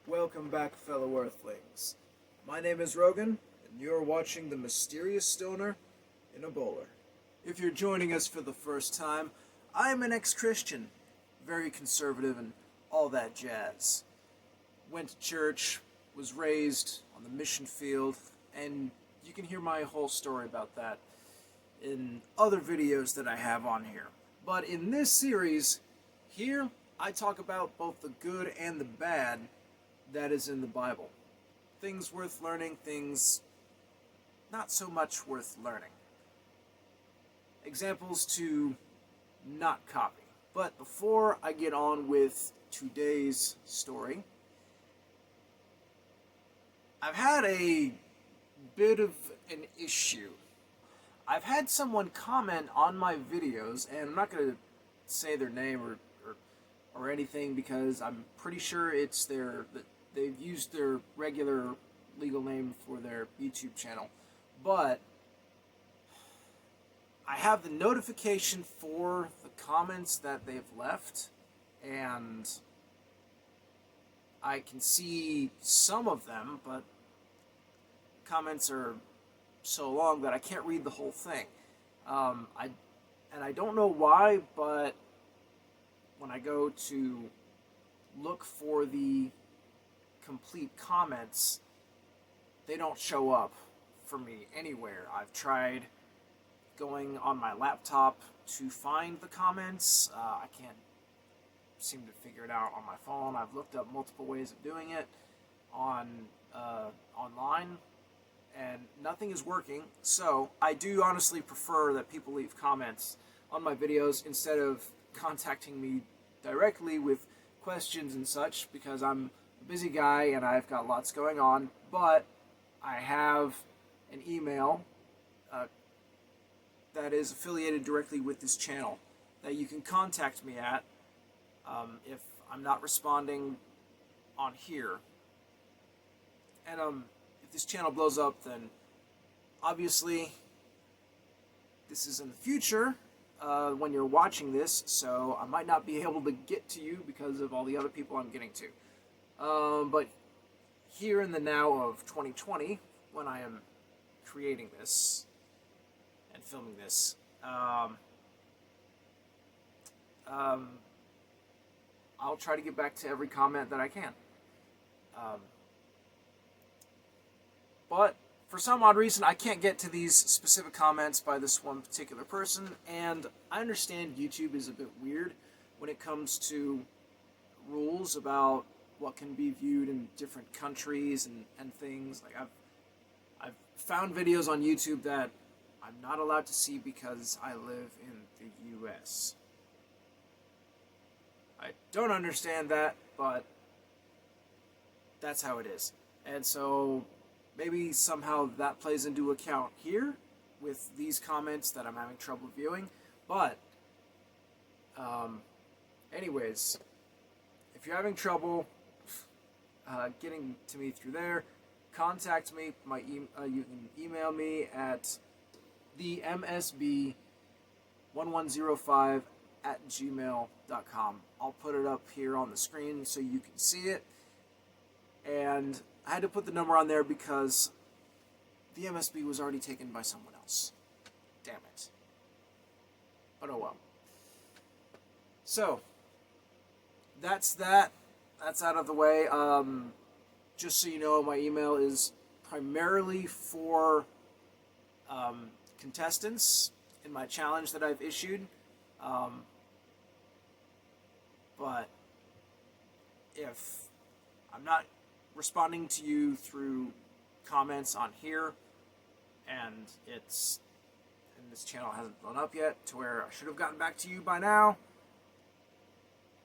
Welcome back, fellow Earthlings. My name is Rogan, and you're watching The Mysterious Stoner in a Bowler. If you're joining us for the first time, I'm an ex-Christian, very conservative and all that jazz. Went to church, was raised on the mission field, and you can hear my whole story about that in other videos that I have on here. But in this series, here I talk about both the good and the bad that is in the Bible. Things worth learning, things not so much worth learning. Examples to not copy. But before I get on with today's story, I've had a bit of an issue. I've had someone comment on my videos, and I'm not going to say their name or anything because I'm pretty sure it's they've used their regular legal name for their YouTube channel. But I have the notification for the comments that they've left, and I can see some of them, but comments are so long that I can't read the whole thing. I don't know why, but when I go to look for the complete comments, they don't show up for me anywhere. I've tried going on my laptop to find the comments. I can't seem to figure it out on my phone. I've looked up multiple ways of doing it online, and nothing is working. So I do honestly prefer that people leave comments on my videos instead of contacting me directly with questions and such, because I'm a busy guy and I've got lots going on. But I have an email that is affiliated directly with this channel that you can contact me at if I'm not responding on here. And if this channel blows up, then obviously this is in the future when you're watching this, so I might not be able to get to you because of all the other people I'm getting to. But here in the now of 2020, when I am creating this and filming this, I'll try to get back to every comment that I can. But for some odd reason, I can't get to these specific comments by this one particular person, and I understand YouTube is a bit weird when it comes to rules about what can be viewed in different countries and things. Like I've found videos on YouTube that I'm not allowed to see because I live in the US. I don't understand that, but that's how it is. And so maybe somehow that plays into account here with these comments that I'm having trouble viewing. But anyways, if you're having trouble getting to me through there, contact me. You can email me at the msb1105@gmail.com. I'll put it up here on the screen so you can see it. And I had to put the number on there because the MSB was already taken by someone else. Damn it. But oh well. So, that's that. That's out of the way. Just so you know, my email is primarily for contestants in my challenge that I've issued. But if I'm not responding to you through comments on here, and this channel hasn't blown up yet to where I should have gotten back to you by now,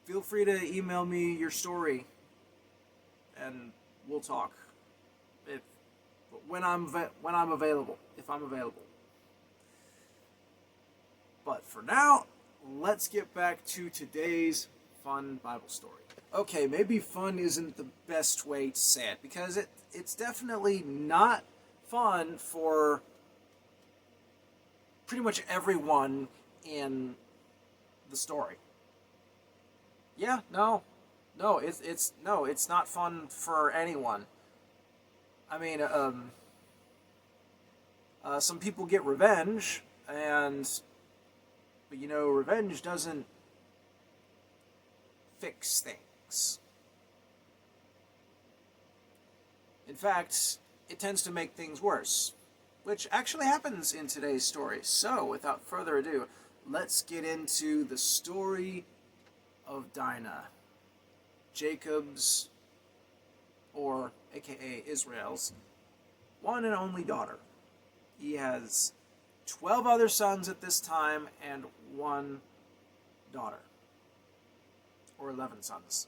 feel free to email me your story and we'll talk when I'm available, if I'm available. But for now, let's get back to today's fun Bible story. Okay, maybe fun isn't the best way to say it, because it's definitely not fun for pretty much everyone in the story. Yeah, no, No, it's not fun for anyone. I mean, some people get revenge, but revenge doesn't fix things. In fact, it tends to make things worse, which actually happens in today's story. So, without further ado, let's get into the story of Dinah, Jacob's, or aka Israel's, one and only daughter. He has 12 other sons at this time and one daughter. Or 11 sons.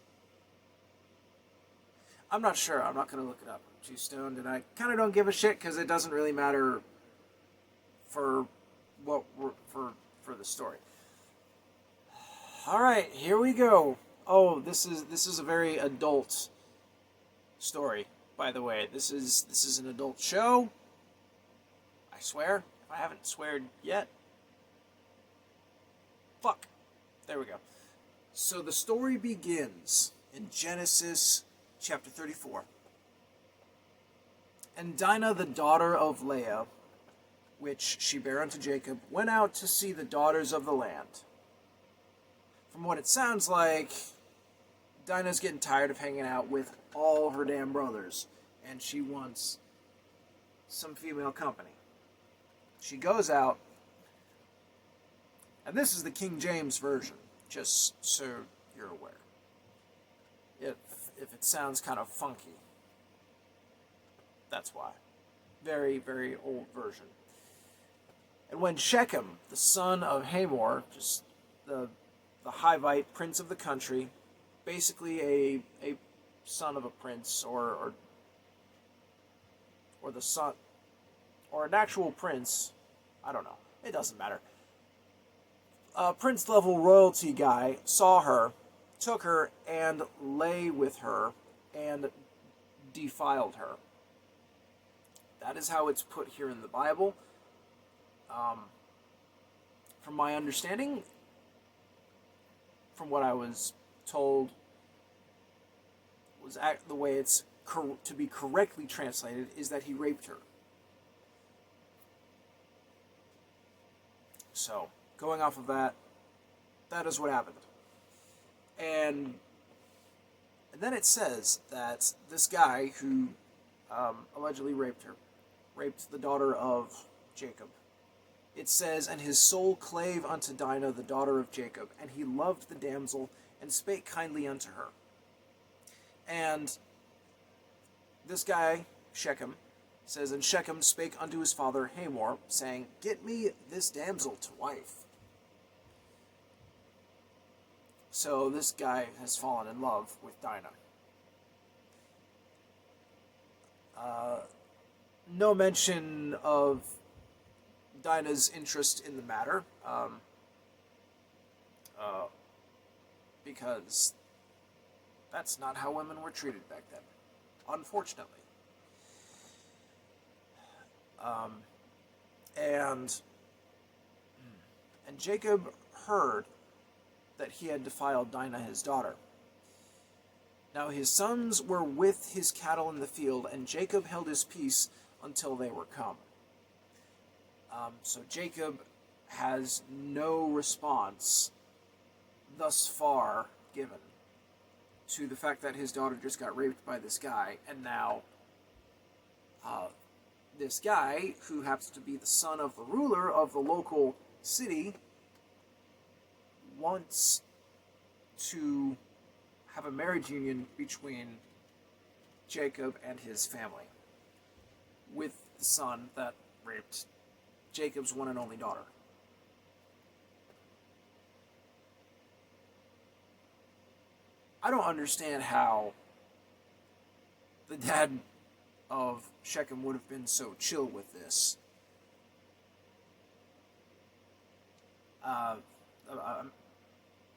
I'm not sure. I'm not going to look it up. I'm too stoned, and I kind of don't give a shit because it doesn't really matter for the story. All right, here we go. Oh, this is a very adult story, by the way. This is an adult show. I swear. If I haven't sweared yet. Fuck. There we go. So the story begins in Genesis chapter 34. And Dinah, the daughter of Leah, which she bare unto Jacob, went out to see the daughters of the land. From what it sounds like, Dinah's getting tired of hanging out with all her damn brothers, and she wants some female company. She goes out, and this is the King James Version, just so you're aware. If it sounds kind of funky, that's why. Very, very old version. And when Shechem, the son of Hamor, just the Hivite prince of the country, basically a son of a prince, or the son, or an actual prince, I don't know, it doesn't matter. A prince level royalty guy saw her, took her, and lay with her, and defiled her. That is how it's put here in the Bible. From my understanding, from what I was told, the way it's to be correctly translated is that he raped her. So, going off of that, that is what happened. And then it says that this guy who allegedly raped the daughter of Jacob. It says, and his soul clave unto Dinah, the daughter of Jacob, and he loved the damsel, and spake kindly unto her. And this guy, Shechem, says, and Shechem spake unto his father Hamor, saying, get me this damsel to wife. So this guy has fallen in love with Dinah. No mention of Dinah's interest in the matter, because that's not how women were treated back then, unfortunately. And Jacob heard that he had defiled Dinah his daughter. Now his sons were with his cattle in the field, and Jacob held his peace until they were come. So Jacob has no response thus far given to the fact that his daughter just got raped by this guy, and now this guy, who happens to be the son of the ruler of the local city, wants to have a marriage union between Jacob and his family with the son that raped Jacob's one and only daughter. I don't understand how the dad of Shechem would have been so chill with this.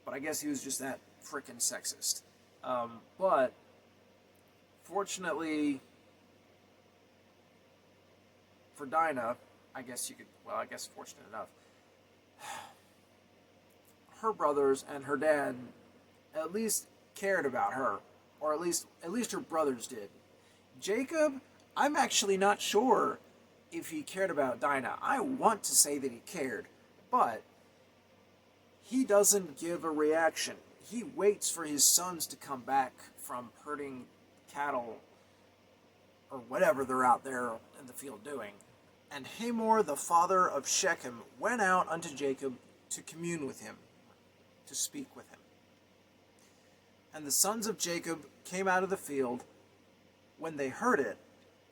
But I guess he was just that frickin' sexist. But fortunately for Dinah, fortunate enough, her brothers and her dad at least cared about her, or at least her brothers did. Jacob, I'm actually not sure if he cared about Dinah. I want to say that he cared, but he doesn't give a reaction. He waits for his sons to come back from herding cattle or whatever they're out there in the field doing. And Hamor, the father of Shechem, went out unto Jacob to commune with him, to speak with him. And the sons of Jacob came out of the field when they heard it,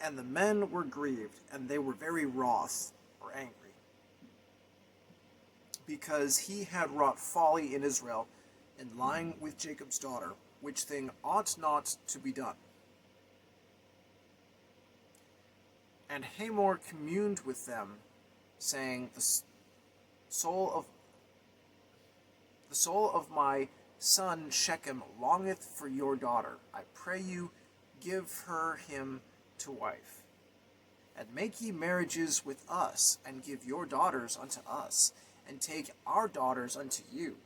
and the men were grieved, and they were very wroth, or angry, because he had wrought folly in Israel, in lying with Jacob's daughter, which thing ought not to be done. And Hamor communed with them, saying, The soul of my son Shechem longeth for your daughter. I pray you, give her him to wife. And make ye marriages with us, and give your daughters unto us, and take our daughters unto you.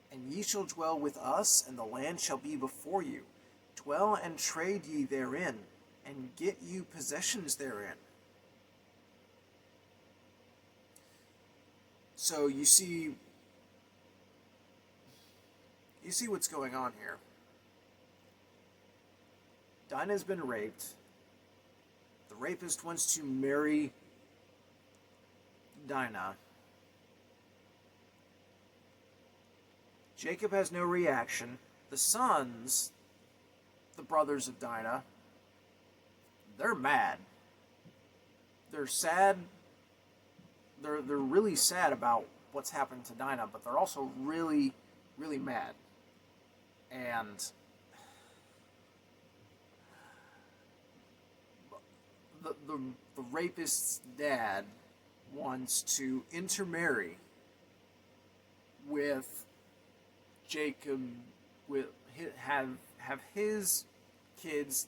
And ye shall dwell with us, and the land shall be before you. Dwell and trade ye therein, and get you possessions therein. So you see what's going on here. Dinah's been raped. The rapist wants to marry Dinah. Jacob has no reaction. The sons, the brothers of Dinah, they're mad. They're sad. They're really sad about what's happened to Dinah, but they're also really, really mad. And the rapist's dad wants to intermarry with Jacob, have his kids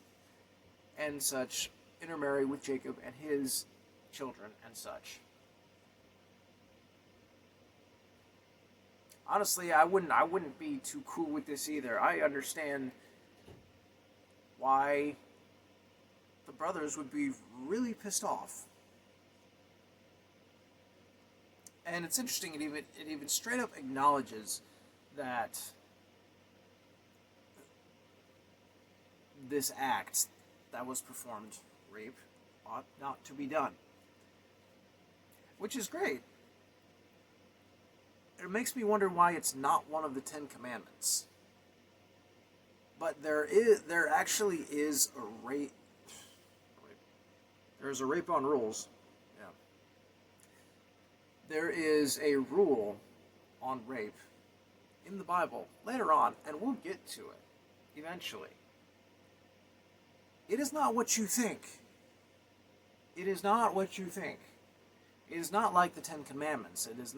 and such intermarry with Jacob and his children and such. Honestly, I wouldn't be too cool with this either. I understand why the brothers would be really pissed off. And it's interesting, it even straight up acknowledges that this act that was performed, rape, ought not to be done. Which is great. It makes me wonder why it's not one of the 10 Commandments. But there actually is a rape. There's a rape on rules. Yeah. There is a rule on rape in the Bible later on, and we'll get to it eventually. It is not what you think. It is not what you think. It is not like the 10 Commandments. It is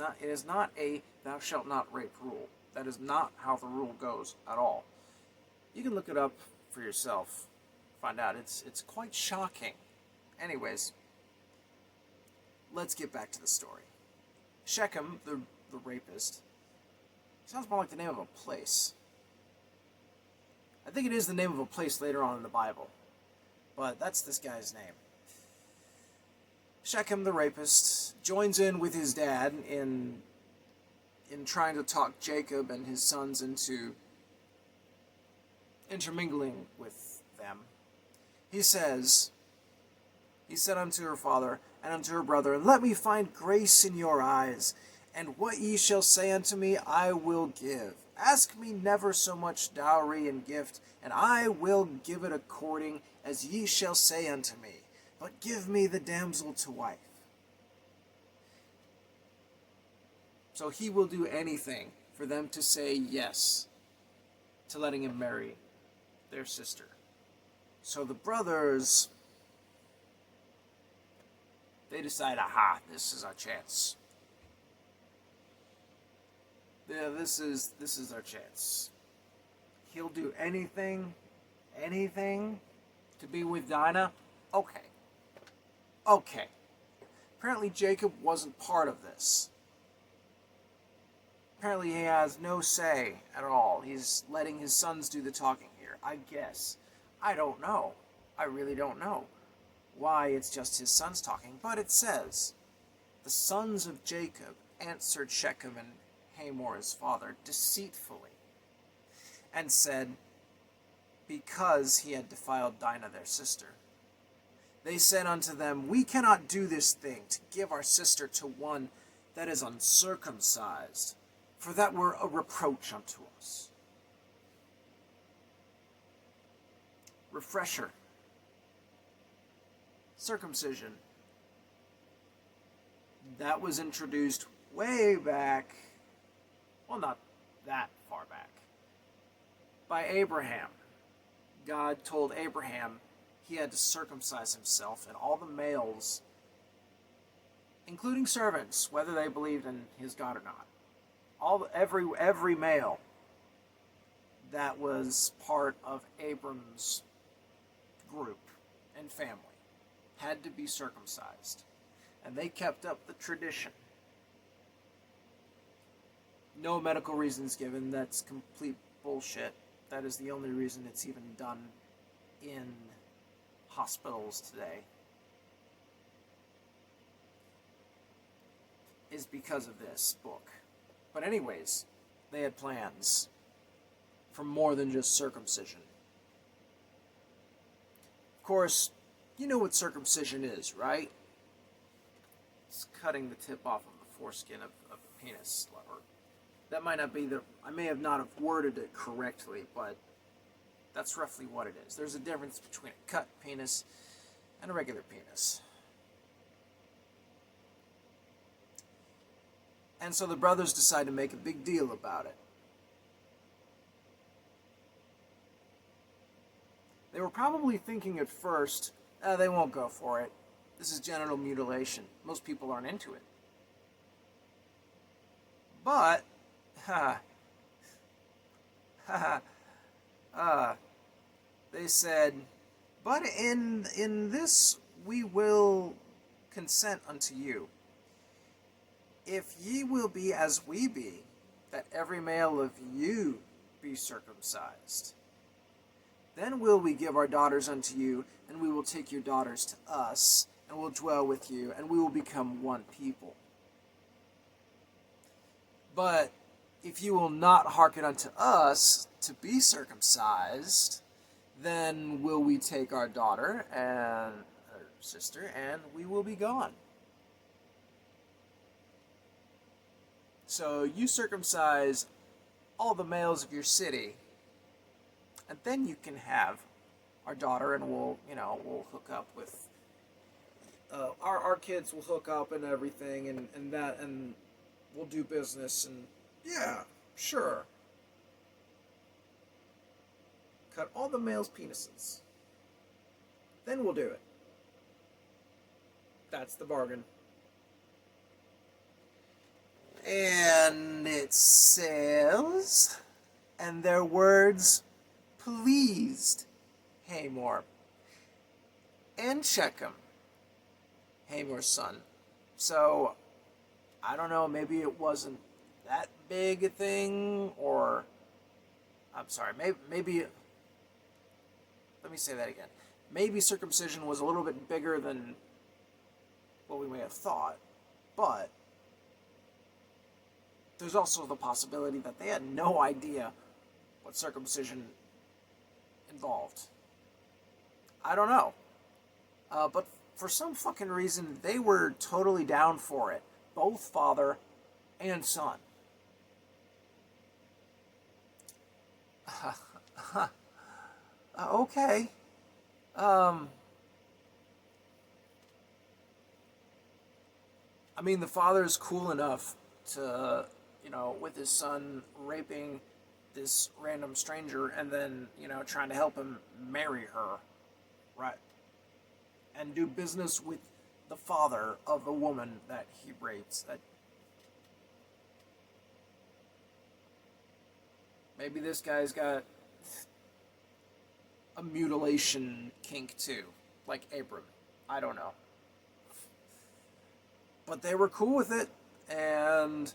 not a thou shalt not rape rule. That is not how the rule goes at all. You can look it up for yourself. Find out. It's quite shocking. Anyways, let's get back to the story. Shechem, the rapist, sounds more like the name of a place. I think it is the name of a place later on in the Bible, but that's this guy's name. Shechem, the rapist, joins in with his dad in trying to talk Jacob and his sons into intermingling with them. He said unto her father and unto her brother, Let me find grace in your eyes, and what ye shall say unto me I will give. Ask me never so much dowry and gift, and I will give it according as ye shall say unto me. But give me the damsel to wife. So he will do anything for them to say yes to letting him marry their sister. So the brothers, they decide, aha, this is our chance. Yeah, this is our chance. He'll do anything to be with Dinah. Okay. Apparently Jacob wasn't part of this. Apparently he has no say at all. He's letting his sons do the talking here, I guess. I don't know. I really don't know why it's just his sons talking, but it says, the sons of Jacob answered Shechem and Hamor his father deceitfully, and said, because he had defiled Dinah their sister. They said unto them, we cannot do this thing, to give our sister to one that is uncircumcised, for that were a reproach unto us. Refresher. Circumcision. That was introduced way back, well, not that far back, by Abraham. God told Abraham he had to circumcise himself, and all the males, including servants, whether they believed in his God or not, every male that was part of Abram's group and family had to be circumcised. And they kept up the tradition. No medical reasons given. That's complete bullshit. That is the only reason it's even done in hospitals today, is because of this book. But anyways, they had plans for more than just circumcision. Of course, you know what circumcision is, right? It's cutting the tip off of the foreskin of a penis. Or that might not be I may have not have worded it correctly, but that's roughly what it is. There's a difference between a cut penis and a regular penis. And so the brothers decide to make a big deal about it. They were probably thinking at first, they won't go for it. This is genital mutilation. Most people aren't into it. But, they said, but in this we will consent unto you. If ye will be as we be, that every male of you be circumcised, then will we give our daughters unto you, and we will take your daughters to us, and will dwell with you, and we will become one people. But if you will not hearken unto us to be circumcised, then will we take our daughter and her sister, and we will be gone. So you circumcise all the males of your city, and then you can have our daughter, and we'll hook up with our kids will hook up and everything, and we'll do business, and yeah, sure. Cut all the males' penises. Then we'll do it. That's the bargain. And it says, and their words pleased Hamor and Shechem, Hamor's son. So, I don't know, maybe it wasn't that big a thing, or, I'm sorry, maybe let me say that again. Maybe circumcision was a little bit bigger than what we may have thought, but there's also the possibility that they had no idea what circumcision involved. I don't know. But for some fucking reason, they were totally down for it. Both father and son. Okay. I mean, the father is cool enough to, with his son raping this random stranger and then, trying to help him marry her, right? And do business with the father of the woman that he rapes. That maybe this guy's got a mutilation kink too, like Abram. I don't know. But they were cool with it, and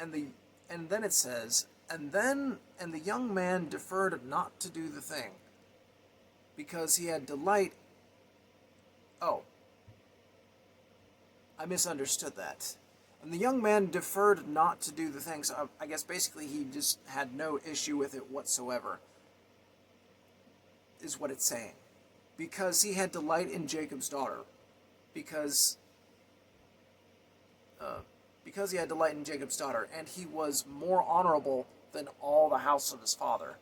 and then it says, and the young man deferred not to do the thing, because he had delight. Oh, I misunderstood that. And the young man deferred not to do the thing, so I guess basically he just had no issue with it whatsoever, is what it's saying. Because he had delight in Jacob's daughter. Because he had delight in Jacob's daughter, and he was more honorable than all the house of his father.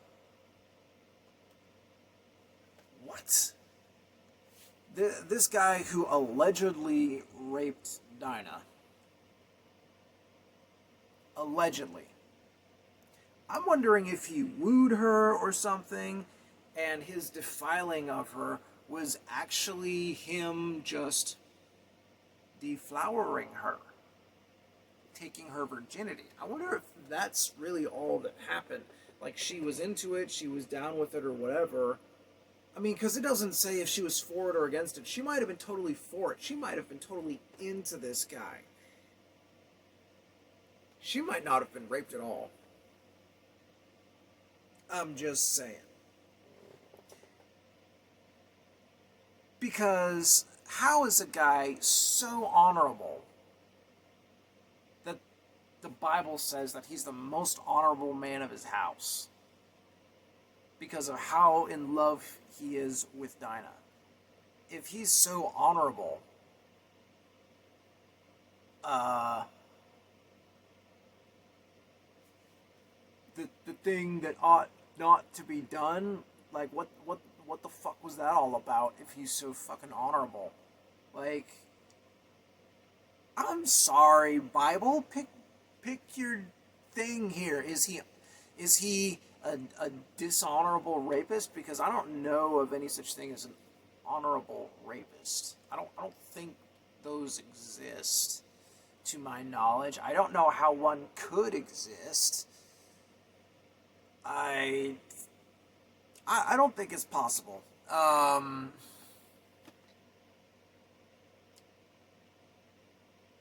What? This guy who allegedly raped Dinah. Allegedly. I'm wondering if he wooed her or something, and his defiling of her was actually him just deflowering her, taking her virginity. I wonder if that's really all that happened. Like, she was into it, she was down with it, or whatever. I mean, because it doesn't say if she was for it or against it. She might have been totally for it. She might have been totally into this guy. She might not have been raped at all. I'm just saying. Because how is a guy so honorable that the Bible says that he's the most honorable man of his house? Because of how in love he is with Dinah. If he's so honorable, the thing that ought not to be done, like what the fuck was that all about if he's so fucking honorable? Like, I'm sorry, Bible, pick your thing here. Is he a dishonorable rapist? Because I don't know of any such thing as an honorable rapist. I don't think those exist, to my knowledge. I don't know how one could exist. I don't think it's possible.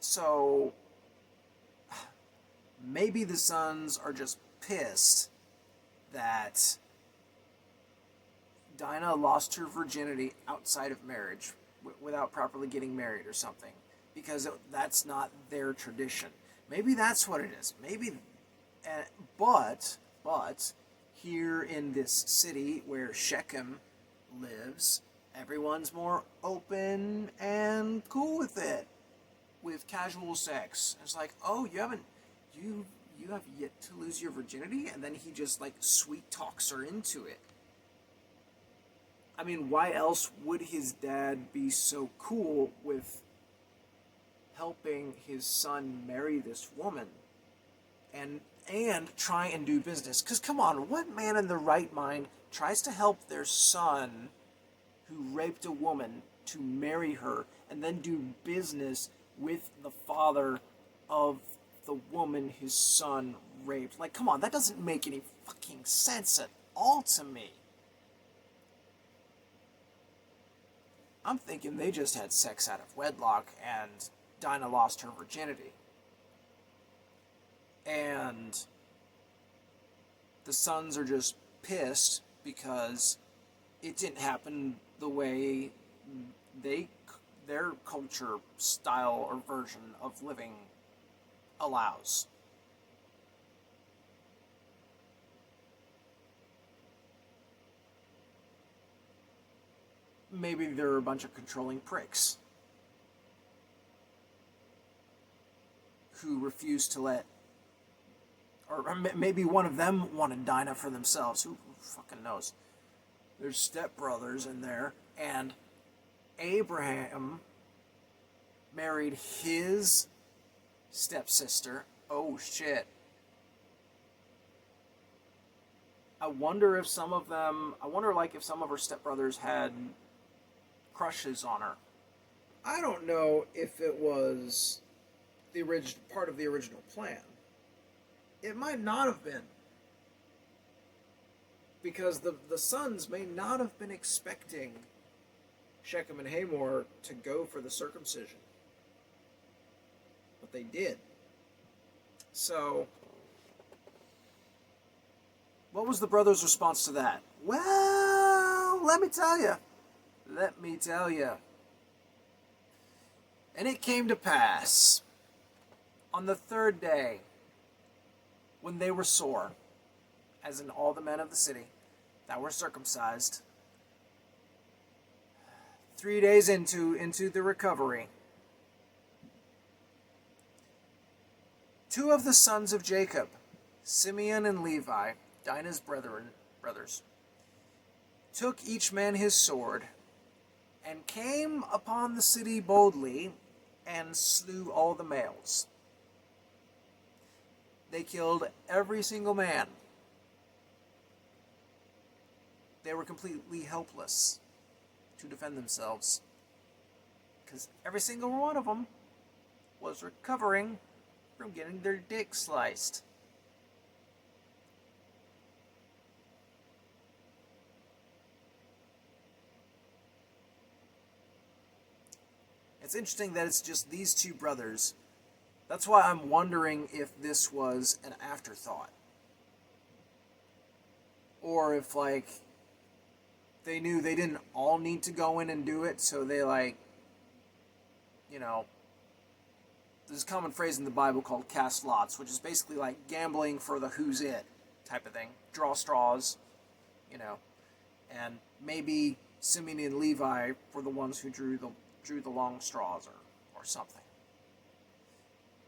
So maybe the sons are just pissed that Dinah lost her virginity outside of marriage without properly getting married or something, because that's not their tradition. Maybe that's what it is. Maybe, but here in this city where Shechem lives, everyone's more open and cool with it, with casual sex. It's like, oh, you have yet to lose your virginity, and then he just like sweet talks her into it. I mean, why else would his dad be so cool with helping his son marry this woman and try and do business? Because come on, what man in their right mind tries to help their son who raped a woman to marry her and then do business with the father of the woman his son raped? Like, come on, that doesn't make any fucking sense at all to me. I'm thinking they just had sex out of wedlock and Dinah lost her virginity. And the sons are just pissed because it didn't happen the way their culture, style, or version of living allows. Maybe they're a bunch of controlling pricks who refuse to let, or maybe one of them wanted Dinah for themselves. Who fucking knows? There's stepbrothers in there, and Abraham married his stepsister. Oh shit. I wonder if some of them, if some of her stepbrothers had crushes on her. I don't know if it was the part of the original plan. It might not have been. Because the sons may not have been expecting Shechem and Hamor to go for the circumcision. But they did. So, what was the brothers' response to that? Well, let me tell you. Let me tell you. And it came to pass on the third day, when they were sore, as in all the men of the city that were circumcised, 3 days into the recovery, two of the sons of Jacob, Simeon and Levi, Dinah's brothers, took each man his sword, and came upon the city boldly, and slew all the males. They killed every single man. They were completely helpless to defend themselves, because every single one of them was recovering from getting their dick sliced. It's interesting that it's just these two brothers. That's why I'm wondering if this was an afterthought. Or if, like, they knew they didn't all need to go in and do it, so they, like, you know, there's a common phrase in the Bible called cast lots, which is basically like gambling for the who's it type of thing. Draw straws, you know. And maybe Simeon and Levi were the ones who drew the long straws or something.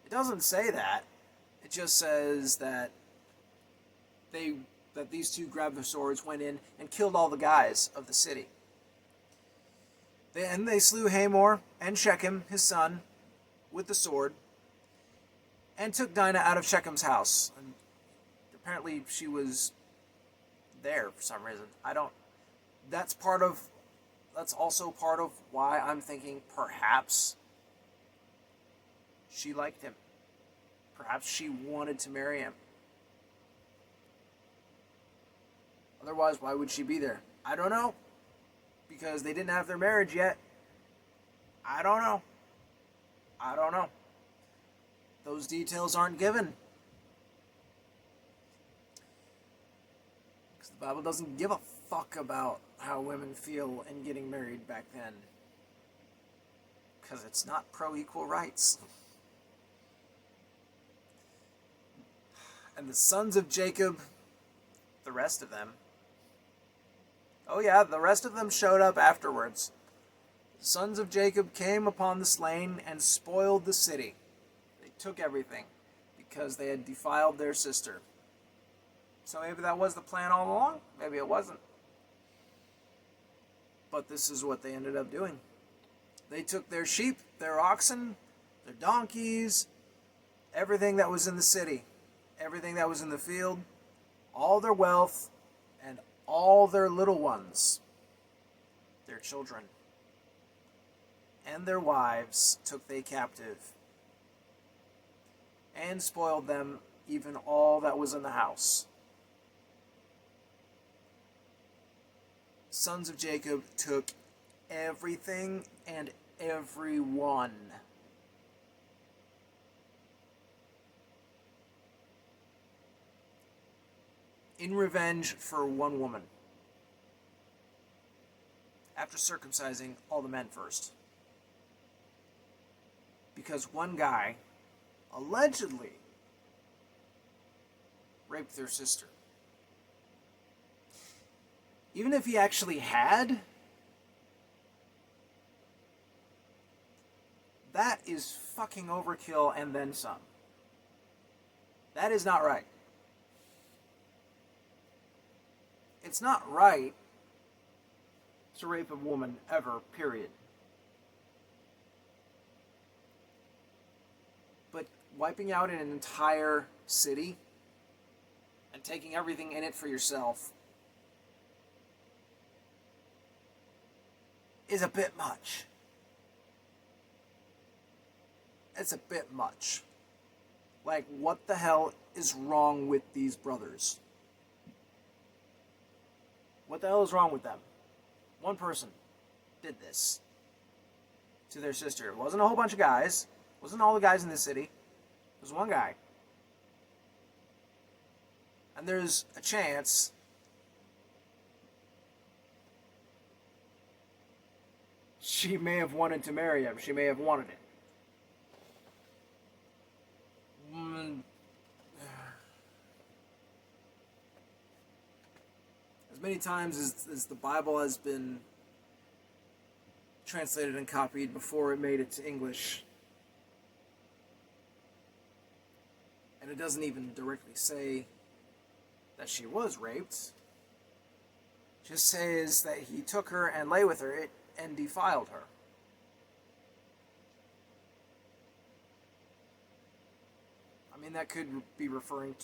It doesn't say that. It just says that these two grabbed their swords, went in, and killed all the guys of the city. They slew Hamor and Shechem, his son, with the sword, and took Dinah out of Shechem's house. And apparently she was there for some reason. That's also part of why I'm thinking perhaps she liked him. Perhaps she wanted to marry him. Otherwise, why would she be there? I don't know. Because they didn't have their marriage yet. I don't know. Those details aren't given. Because the Bible doesn't give a fuck about how women feel in getting married back then. Because it's not pro-equal rights. And the sons of Jacob, the rest of them, oh yeah, the rest of them showed up afterwards. The sons of Jacob came upon the slain and spoiled the city. They took everything because they had defiled their sister. So maybe that was the plan all along. Maybe it wasn't. But this is what they ended up doing. They took their sheep, their oxen, their donkeys, everything that was in the city, everything that was in the field, all their wealth, and all their little ones, their children, and their wives took they captive, and spoiled them, even all that was in the house. Sons of Jacob took everything and everyone. In revenge for one woman. After circumcising all the men first. Because one guy allegedly raped their sister. Even if he actually had, that is fucking overkill and then some. That is not right. It's not right to rape a woman ever, period. But wiping out an entire city and taking everything in it for yourself is a bit much. It's a bit much. Like, what the hell is wrong with these brothers? What the hell is wrong with them? One person did this to their sister. It wasn't a whole bunch of guys. It wasn't all the guys in the city. It was one guy. And there's a chance she may have wanted to marry him. She may have wanted it. As many times as the Bible has been translated and copied before it made it to English, and it doesn't even directly say that she was raped, it just says that he took her and lay with her and defiled her. I mean, that could be referring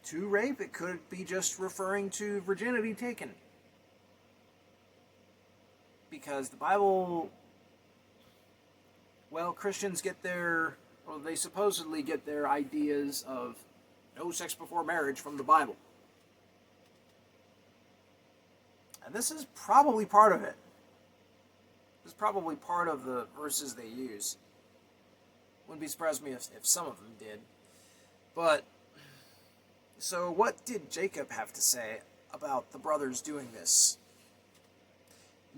to rape. It could be just referring to virginity taken. Because the Bible, well, Christians they supposedly get their ideas of no sex before marriage from the Bible. And this is probably part of it. This is probably part of the verses they use. Wouldn't be surprised me if some of them did. But, so what did Jacob have to say about the brothers doing this?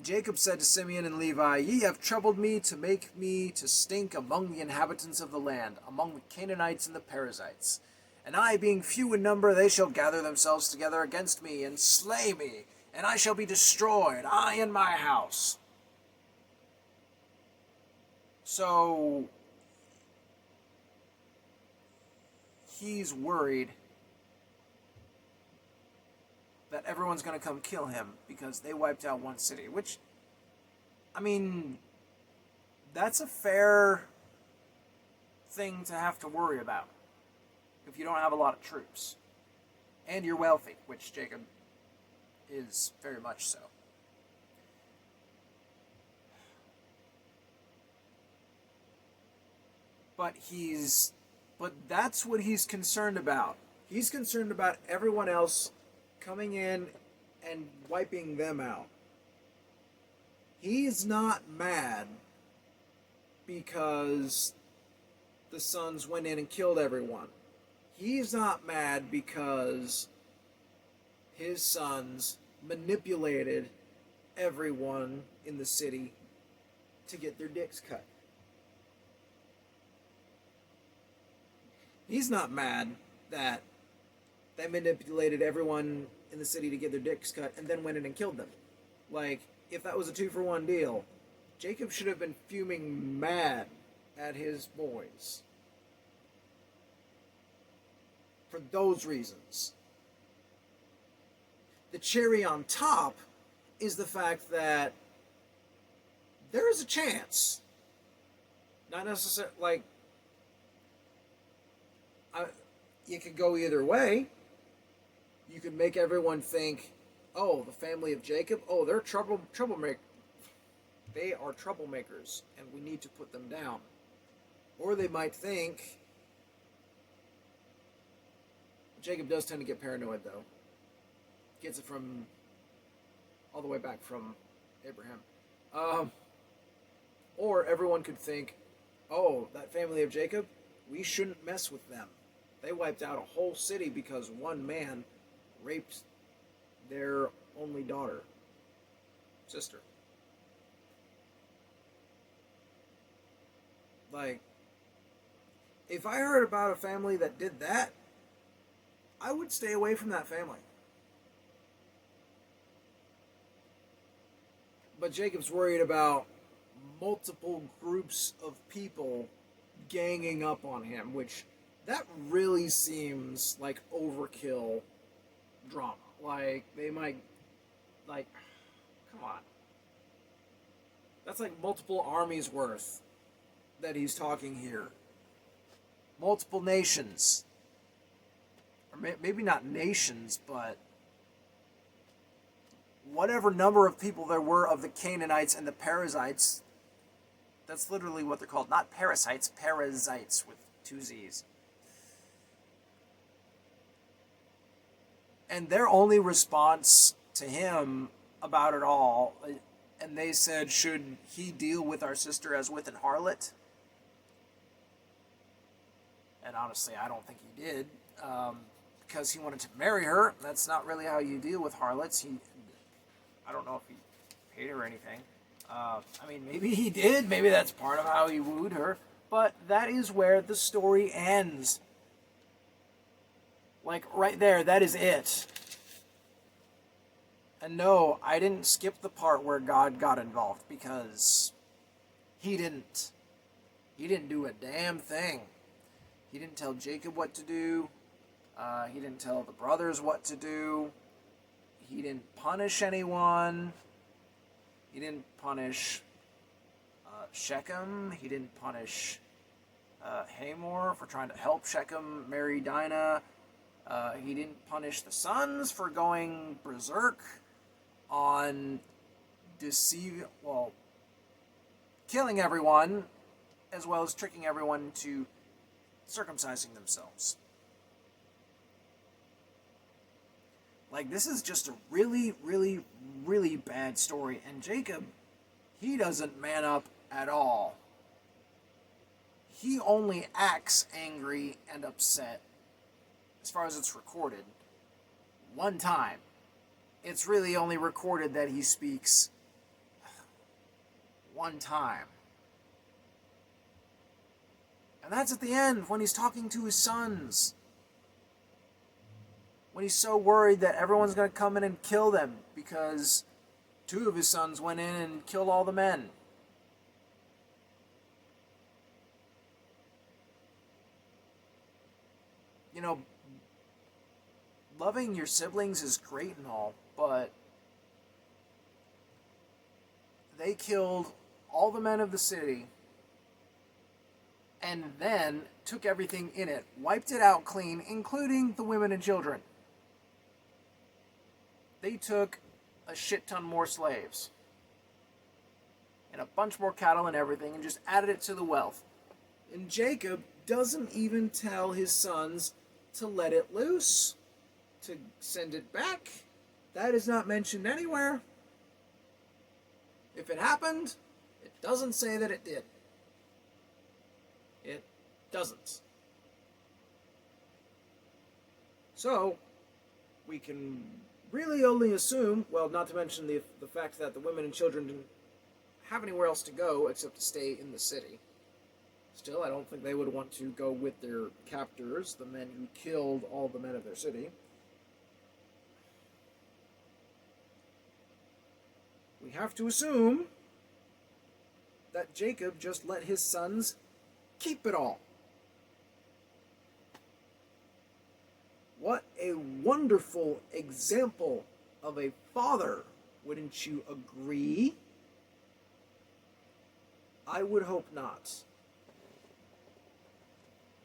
Jacob said to Simeon and Levi, "Ye have troubled me to make me to stink among the inhabitants of the land, among the Canaanites and the Perizzites. And I, being few in number, they shall gather themselves together against me, and slay me, and I shall be destroyed, I and my house." So, he's worried that everyone's going to come kill him because they wiped out one city, which, I mean, that's a fair thing to have to worry about if you don't have a lot of troops. And you're wealthy, which Jacob is very much so. But that's what he's concerned about. He's concerned about everyone else coming in and wiping them out. He's not mad because the sons went in and killed everyone. He's not mad because his sons manipulated everyone in the city to get their dicks cut. He's not mad that they manipulated everyone in the city to get their dicks cut and then went in and killed them. Like, if that was a 2-for-1 deal, Jacob should have been fuming mad at his boys. For those reasons. The cherry on top is the fact that there is a chance. Not necessarily, like, you could go either way. You could make everyone think, oh, the family of Jacob, oh, they're troublemakers. They are troublemakers, and we need to put them down. Or they might think, Jacob does tend to get paranoid, though. Gets it from, all the way back from Abraham. Or everyone could think, oh, that family of Jacob, we shouldn't mess with them. They wiped out a whole city because one man raped their only sister. Like, if I heard about a family that did that, I would stay away from that family. But Jacob's worried about multiple groups of people ganging up on him, which that really seems like overkill drama. Like, they might, like, come on. That's like multiple armies worth that he's talking here. Multiple nations. Or maybe not nations, but whatever number of people there were of the Canaanites and the Perizzites. That's literally what they're called. Not parasites, Perizzites with 2 Z's. And their only response to him about it all, and they said, should he deal with our sister as with an harlot? And honestly, I don't think he did. because he wanted to marry her. That's not really how you deal with harlots. I don't know if he paid her or anything. I mean, maybe he did. Maybe that's part of how he wooed her. But that is where the story ends. Like, right there, that is it. And no, I didn't skip the part where God got involved, because he didn't. He didn't do a damn thing. He didn't tell Jacob what to do. He didn't tell the brothers what to do. He didn't punish anyone. He didn't punish Shechem. He didn't punish Hamor for trying to help Shechem marry Dinah. He didn't punish the sons for going berserk on killing everyone, as well as tricking everyone into circumcising themselves. Like, this is just a really, really, really bad story. And Jacob, he doesn't man up at all. He only acts angry and upset, as far as it's recorded, one time. It's really only recorded that he speaks one time. And that's at the end, when he's talking to his sons. When he's so worried that everyone's going to come in and kill them, because 2 of his sons went in and killed all the men. You know, loving your siblings is great and all, but they killed all the men of the city and then took everything in it, wiped it out clean, including the women and children. They took a shit ton more slaves and a bunch more cattle and everything, and just added it to the wealth. And Jacob doesn't even tell his sons to let it loose, to send it back. That is not mentioned anywhere. If it happened, it doesn't say that it did. It doesn't. So, we can really only assume, well, not to mention the fact that the women and children didn't have anywhere else to go except to stay in the city. Still, I don't think they would want to go with their captors, the men who killed all the men of their city. We have to assume that Jacob just let his sons keep it all. What a wonderful example of a father, wouldn't you agree? I would hope not.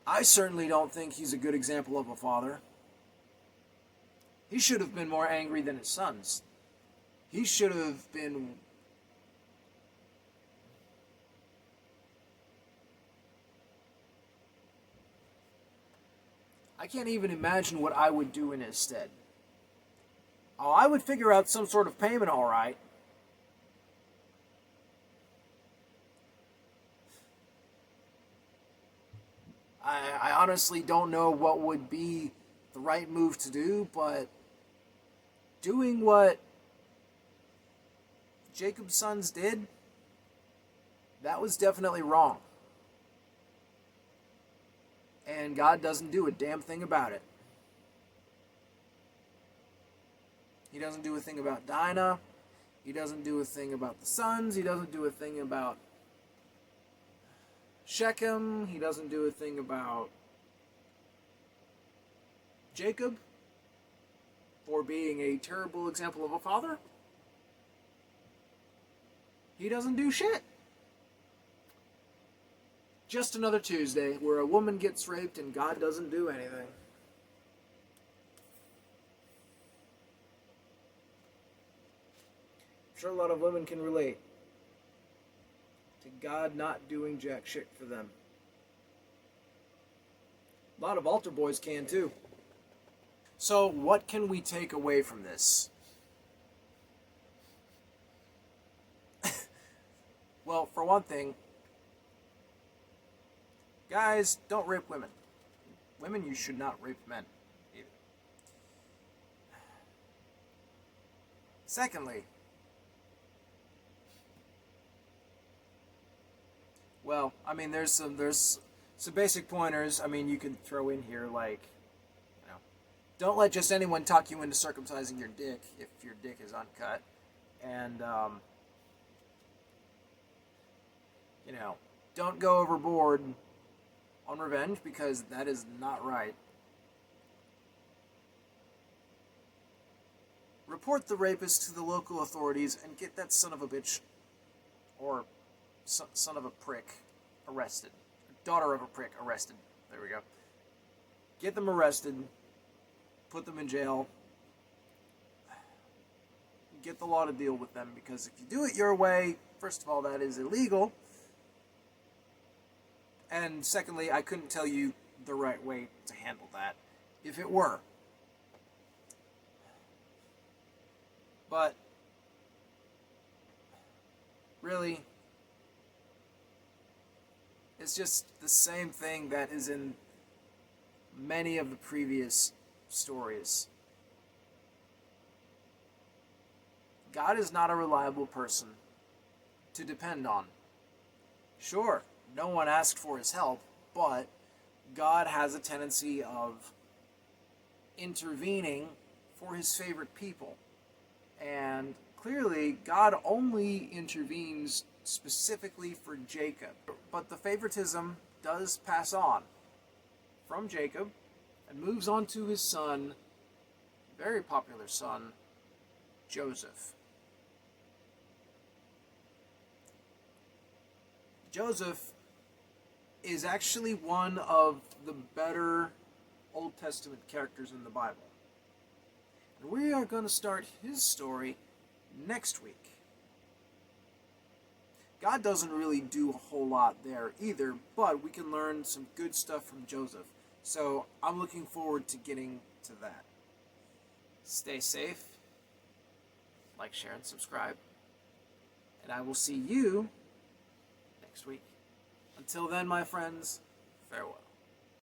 I certainly don't think he's a good example of a father. He should have been more angry than his sons. He should have been... I can't even imagine what I would do in his stead. Oh, I would figure out some sort of payment, all right. I honestly don't know what would be the right move to do, but doing what Jacob's sons did, that was definitely wrong. And God doesn't do a damn thing about it. He doesn't do a thing about Dinah. He doesn't do a thing about the sons. He doesn't do a thing about Shechem. He doesn't do a thing about Jacob for being a terrible example of a father. He doesn't do shit. Just another Tuesday where a woman gets raped and God doesn't do anything. I'm sure a lot of women can relate to God not doing jack shit for them. A lot of altar boys can too. So what can we take away from this? Well, for one thing, guys, don't rape women. Women, you should not rape men. Secondly, well, I mean, there's some basic pointers. I mean, you can throw in here like, you know, don't let just anyone talk you into circumcising your dick if your dick is uncut, and you know, don't go overboard on revenge because that is not right. Report the rapist to the local authorities and get that son of a bitch or son of a prick arrested. Daughter of a prick arrested. There we go. Get them arrested. Put them in jail. Get the law to deal with them, because if you do it your way, first of all, that is illegal. And secondly, I couldn't tell you the right way to handle that if it were. But really, it's just the same thing that is in many of the previous stories. God is not a reliable person to depend on. Sure, no one asked for his help, but God has a tendency of intervening for his favorite people. And clearly, God only intervenes specifically for Jacob. But the favoritism does pass on from Jacob and moves on to his son, very popular son, Joseph. Joseph is actually one of the better Old Testament characters in the Bible. And we are going to start his story next week. God doesn't really do a whole lot there either, but we can learn some good stuff from Joseph. So I'm looking forward to getting to that. Stay safe, like, share, and subscribe. And I will see you next week. Until then, my friends, farewell.